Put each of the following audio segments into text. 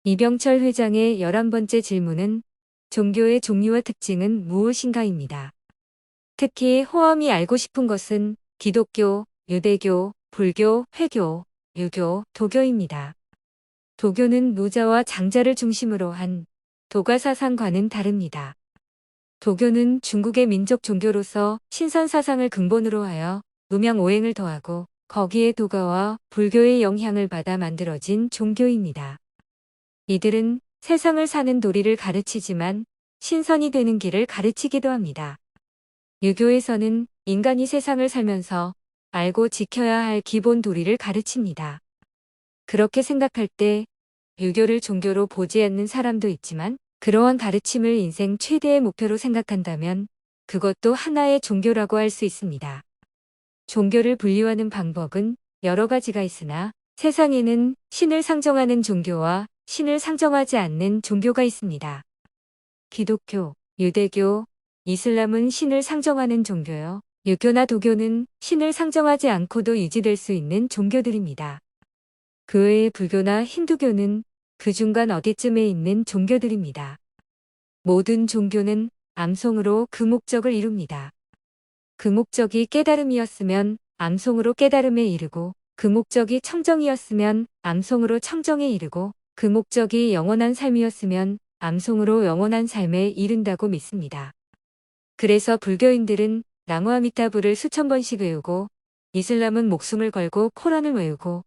이병철 회장의 11번째 질문은 종교의 종류와 특징은 무엇인가입니다. 특히 호엄이 알고 싶은 것은 기독교, 유대교, 불교, 회교, 유교, 도교입니다. 도교는 노자와 장자를 중심으로 한 도가 사상과는 다릅니다. 도교는 중국의 민족 종교로서 신선 사상을 근본으로 하여 무명 오행을 더하고 거기에 도가와 불교의 영향을 받아 만들어진 종교입니다. 이들은 세상을 사는 도리를 가르치지만 신선이 되는 길을 가르치기도 합니다. 유교에서는 인간이 세상을 살면서 알고 지켜야 할 기본 도리를 가르칩니다. 그렇게 생각할 때 유교를 종교로 보지 않는 사람도 있지만 그러한 가르침을 인생 최대의 목표로 생각한다면 그것도 하나의 종교라고 할 수 있습니다. 종교를 분류하는 방법은 여러 가지가 있으나 세상에는 신을 상정하는 종교와 신을 상정하지 않는 종교가 있습니다. 기독교, 유대교, 이슬람은 신을 상정하는 종교요. 유교나 도교는 신을 상정하지 않고도 유지될 수 있는 종교들입니다. 그 외에 불교나 힌두교는 그 중간 어디쯤에 있는 종교들입니다. 모든 종교는 암송으로 그 목적을 이룹니다. 그 목적이 깨달음이었으면 암송으로 깨달음에 이르고 그 목적이 청정이었으면 암송으로 청정에 이르고 그 목적이 영원한 삶이었으면 암송으로 영원한 삶에 이른다고 믿습니다. 그래서 불교인들은 나무아미타불을 수천 번씩 외우고 이슬람은 목숨을 걸고 코란을 외우고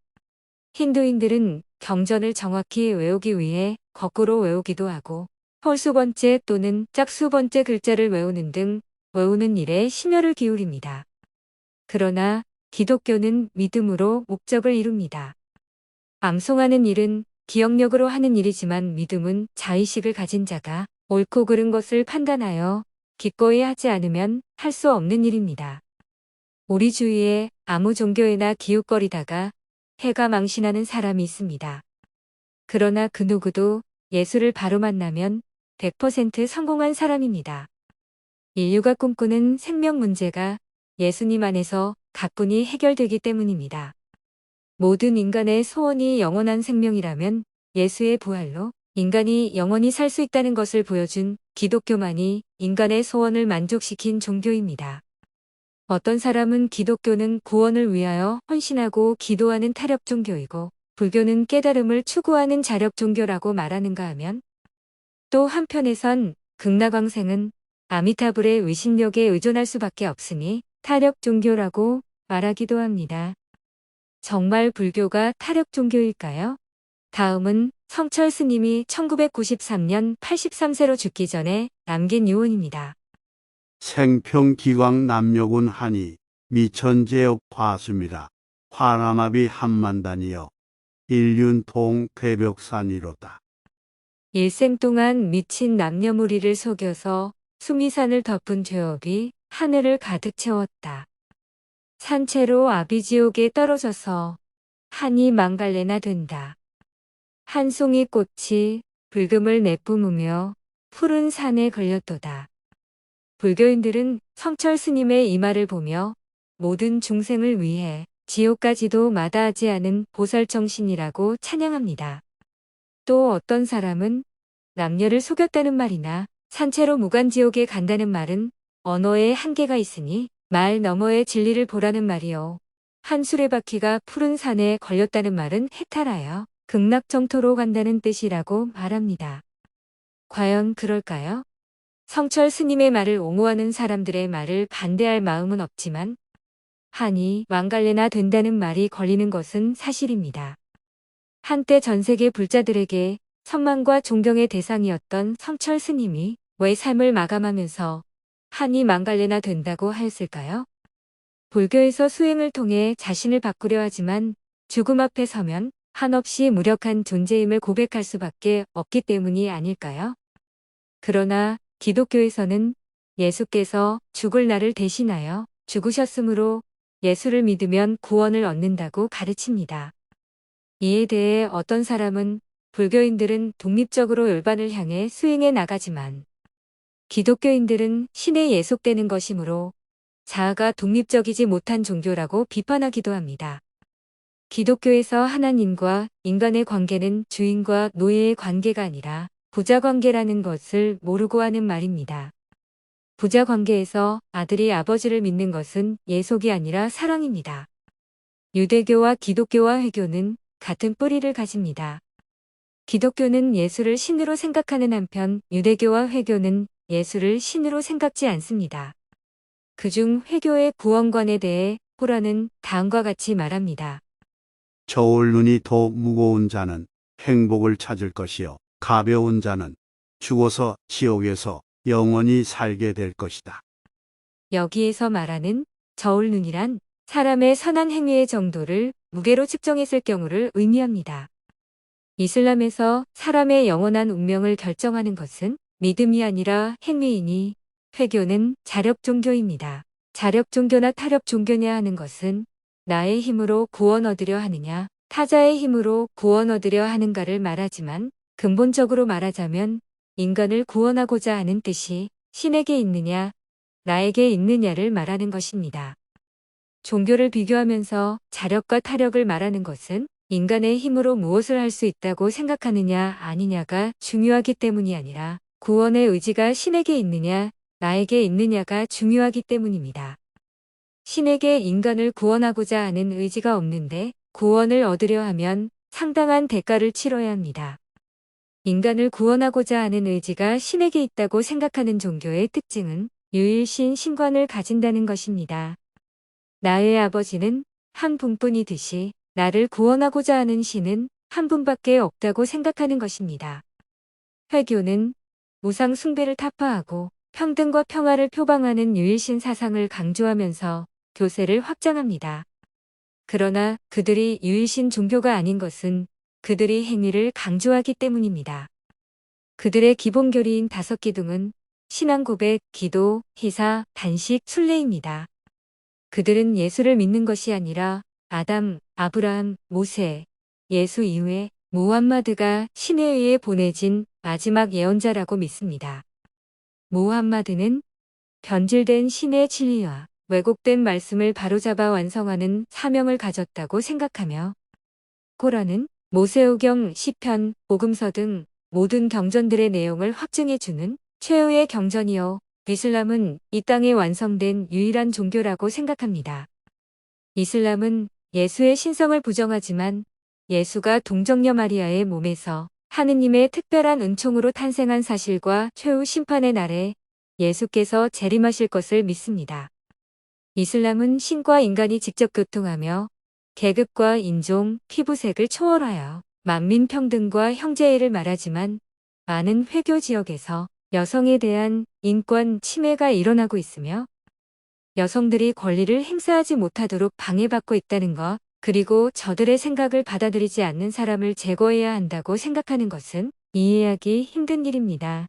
힌두인들은 경전을 정확히 외우기 위해 거꾸로 외우기도 하고 홀수번째 또는 짝수번째 글자를 외우는 등 외우는 일에 심혈을 기울입니다. 그러나 기독교는 믿음으로 목적을 이룹니다. 암송하는 일은 기억력으로 하는 일이지만 믿음은 자의식을 가진 자가 옳고 그른 것을 판단하여 기꺼이 하지 않으면 할 수 없는 일입니다. 우리 주위에 아무 종교에나 기웃거리다가 해가 망신하는 사람이 있습니다. 그러나 그 누구도 예수를 바로 만나면 100% 성공한 사람입니다. 인류가 꿈꾸는 생명 문제가 예수님 안에서 가뿐히 해결되기 때문입니다. 모든 인간의 소원이 영원한 생명이라면 예수의 부활로 인간이 영원히 살 수 있다는 것을 보여준 기독교만이 인간의 소원을 만족시킨 종교입니다. 어떤 사람은 기독교는 구원을 위하여 헌신하고 기도하는 타협 종교이고 불교는 깨달음을 추구하는 자력 종교라고 말하는가 하면 또 한편에선 극락왕생은 아미타불의 의식력에 의존할 수밖에 없으니 타력 종교라고 말하기도 합니다. 정말 불교가 타력 종교일까요? 다음은 성철 스님이 1993년 83세로 죽기 전에 남긴 유언입니다. 생평기광 남욕은 하니 미천제역 과수미라 화남합이 한만단이여 일륜통 괴벽산이로다. 일생 동안 미친 남녀무리를 속여서 수미산을 덮은 죄업이 하늘을 가득 채웠다. 산채로 아비지옥에 떨어져서 한이 망갈래나 된다. 한 송이 꽃이 불금을 내뿜으며 푸른 산에 걸렸도다. 불교인들은 성철 스님의 이 말을 보며 모든 중생을 위해 지옥까지도 마다하지 않은 보살정신이라고 찬양합니다. 또 어떤 사람은 남녀를 속였다는 말이나 산채로 무간지옥에 간다는 말은 언어에 한계가 있으니 말 너머의 진리를 보라는 말이요. 한 수레바퀴가 푸른 산에 걸렸다는 말은 해탈하여 극락정토로 간다는 뜻이라고 말합니다. 과연 그럴까요? 성철 스님의 말을 옹호하는 사람들의 말을 반대할 마음은 없지만 한이 망갈래나 된다는 말이 걸리는 것은 사실입니다. 한때 전 세계 불자들에게 선망과 존경의 대상이었던 성철 스님이 왜 삶을 마감하면서 한이 망갈래나 된다고 하였을까요? 불교에서 수행을 통해 자신을 바꾸려 하지만 죽음 앞에 서면 한없이 무력한 존재임을 고백할 수밖에 없기 때문이 아닐까요? 그러나 기독교에서는 예수께서 죽을 나를 대신하여 죽으셨으므로 예수를 믿으면 구원을 얻는다고 가르칩니다. 이에 대해 어떤 사람은 불교인들은 독립적으로 열반을 향해 수행해 나가지만 기독교인들은 신에 예속되는 것이므로 자아가 독립적이지 못한 종교라고 비판하기도 합니다. 기독교에서 하나님과 인간의 관계는 주인과 노예의 관계가 아니라 부자 관계라는 것을 모르고 하는 말입니다. 부자 관계에서 아들이 아버지를 믿는 것은 예속이 아니라 사랑입니다. 유대교와 기독교와 회교는 같은 뿌리를 가집니다. 기독교는 예수를 신으로 생각하는 한편 유대교와 회교는 예수를 신으로 생각지 않습니다. 그중 회교의 구원관에 대해 포라는 다음과 같이 말합니다. 저울 눈이 더 무거운 자는 행복을 찾을 것이요 가벼운 자는 죽어서 지옥에서 영원히 살게 될 것이다. 여기에서 말하는 저울눈이란 사람의 선한 행위의 정도를 무게로 측정했을 경우를 의미합니다. 이슬람에서 사람의 영원한 운명을 결정하는 것은 믿음이 아니라 행위이니 회교는 자력 종교입니다. 자력 종교나 타력 종교냐 하는 것은 나의 힘으로 구원 얻으려 하느냐, 타자의 힘으로 구원 얻으려 하는가를 말하지만 근본적으로 말하자면 인간을 구원하고자 하는 뜻이 신에게 있느냐, 나에게 있느냐를 말하는 것입니다. 종교를 비교하면서 자력과 타력을 말하는 것은 인간의 힘으로 무엇을 할 수 있다고 생각하느냐 아니냐가 중요하기 때문이 아니라 구원의 의지가 신에게 있느냐, 나에게 있느냐가 중요하기 때문입니다. 신에게 인간을 구원하고자 하는 의지가 없는데 구원을 얻으려 하면 상당한 대가를 치러야 합니다. 인간을 구원하고자 하는 의지가 신에게 있다고 생각하는 종교의 특징은 유일신 신관을 가진다는 것입니다. 나의 아버지는 한 분뿐이듯이 나를 구원하고자 하는 신은 한 분밖에 없다고 생각하는 것입니다. 회교는 무상 숭배를 타파하고 평등과 평화를 표방하는 유일신 사상을 강조하면서 교세를 확장합니다. 그러나 그들이 유일신 종교가 아닌 것은 그들이 행위를 강조하기 때문입니다. 그들의 기본 교리인 5기둥은 신앙 고백, 기도, 희사, 단식, 순례입니다. 그들은 예수를 믿는 것이 아니라 아담, 아브라함, 모세, 예수 이후에 무함마드가 신에 의해 보내진 마지막 예언자라고 믿습니다. 무함마드는 변질된 신의 진리와 왜곡된 말씀을 바로잡아 완성하는 사명을 가졌다고 생각하며 코란은 모세오경, 시편, 복음서 등 모든 경전들의 내용을 확증해주는 최후의 경전이요. 이슬람은 이 땅에 완성된 유일한 종교라고 생각합니다. 이슬람은 예수의 신성을 부정하지만 예수가 동정녀 마리아의 몸에서 하느님의 특별한 은총으로 탄생한 사실과 최후 심판의 날에 예수께서 재림하실 것을 믿습니다. 이슬람은 신과 인간이 직접 교통하며 계급과 인종, 피부색을 초월하여 만민 평등과 형제애를 말하지만 많은 회교 지역에서 여성에 대한 인권 침해가 일어나고 있으며 여성들이 권리를 행사하지 못하도록 방해받고 있다는 것, 그리고 저들의 생각을 받아들이지 않는 사람을 제거해야 한다고 생각하는 것은 이해하기 힘든 일입니다.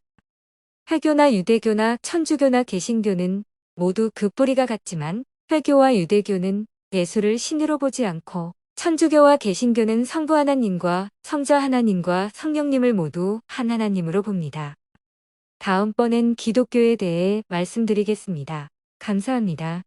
회교나 유대교나 천주교나 개신교는 모두 그 뿌리가 같지만 회교와 유대교는 예수를 신으로 보지 않고 천주교와 개신교는 성부 하나님과 성자 하나님과 성령님을 모두 한 하나님으로 봅니다. 다음번엔 기독교에 대해 말씀드리겠습니다. 감사합니다.